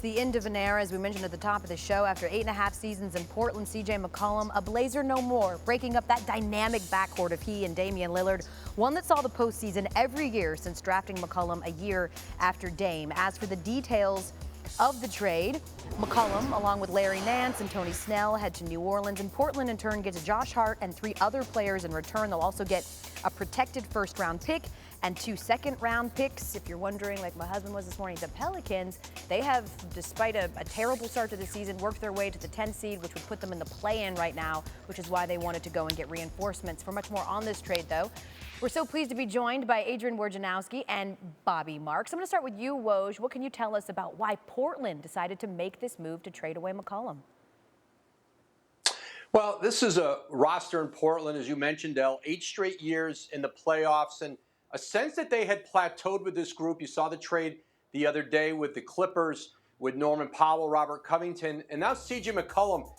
the end of an era, as we mentioned at the top of the show. After 8.5 seasons in Portland, CJ McCollum, a Blazer no more, breaking up that dynamic backcourt of he and Damian Lillard, one that saw the postseason every year since drafting McCollum a year after Dame. As for the details of the trade, McCollum, along with Larry Nance and Tony Snell, head to New Orleans, and Portland in turn gets Josh Hart and 3 other players in return. They'll also get a protected first-round pick and 2 second-round picks. If you're wondering, like my husband was this morning, the Pelicans, they have, despite a terrible start to the season, worked their way to the 10 seed, which would put them in the play-in right now, which is why they wanted to go and get reinforcements. For much more on this trade, though, we're so pleased to be joined by Adrian Wojnarowski and Bobby Marks. I'm going to start with you, Woj. What can you tell us about why Portland decided to make this move to trade away McCollum? Well, this is a roster in Portland, as you mentioned, Del, 8 straight years in the playoffs, and a sense that they had plateaued with this group. You saw the trade the other day with the Clippers, with Norman Powell, Robert Covington, and now CJ McCollum.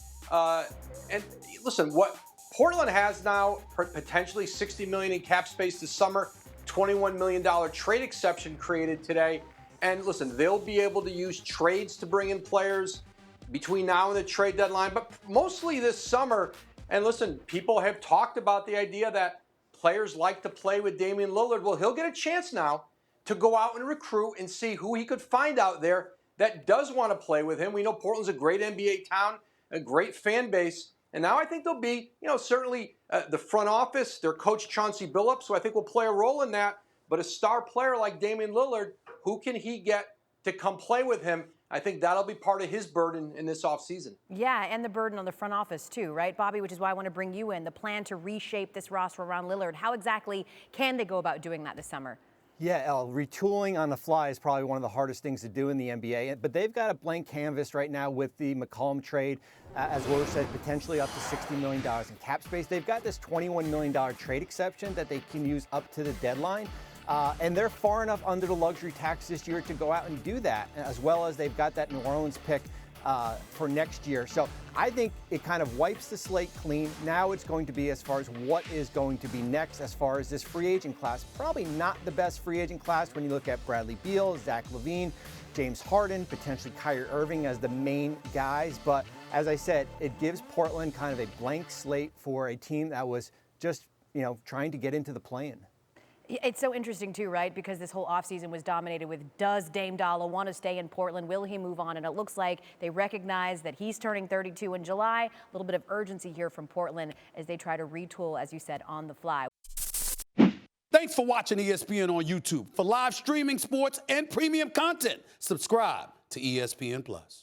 And listen, what Portland has now, potentially $60 million in cap space this summer, $21 million trade exception created today. And listen, they'll be able to use trades to bring in players between now and the trade deadline, but mostly this summer. And listen, people have talked about the idea that players like to play with Damian Lillard. Well, he'll get a chance now to go out and recruit and see who he could find out there that does want to play with him. We know Portland's a great NBA town, a great fan base. And now I think there'll be, certainly the front office, their coach Chauncey Billups, who I think will play a role in that. But a star player like Damian Lillard, who can he get to come play with him? I think that'll be part of his burden in this offseason. Yeah, and the burden on the front office too, right, Bobby? Which is why I want to bring you in. The plan to reshape this roster around Lillard. How exactly can they go about doing that this summer? Yeah, retooling on the fly is probably one of the hardest things to do in the NBA. But they've got a blank canvas right now with the McCollum trade, as Woj said, potentially up to $60 million in cap space. They've got this $21 million trade exception that they can use up to the deadline. And they're far enough under the luxury tax this year to go out and do that, as well as they've got that New Orleans pick for next year. So I think it kind of wipes the slate clean. Now it's going to be as far as what is going to be next as far as this free agent class. Probably not the best free agent class when you look at Bradley Beal, Zach LaVine, James Harden, potentially Kyrie Irving as the main guys. But as I said, it gives Portland kind of a blank slate for a team that was just, trying to get into the play-in. It's so interesting, too, right? Because this whole offseason was dominated with, does Dame Dollar want to stay in Portland? Will he move on? And it looks like they recognize that he's turning 32 in July. A little bit of urgency here from Portland as they try to retool, as you said, on the fly. Thanks for watching ESPN on YouTube. For live streaming sports and premium content, subscribe to ESPN+.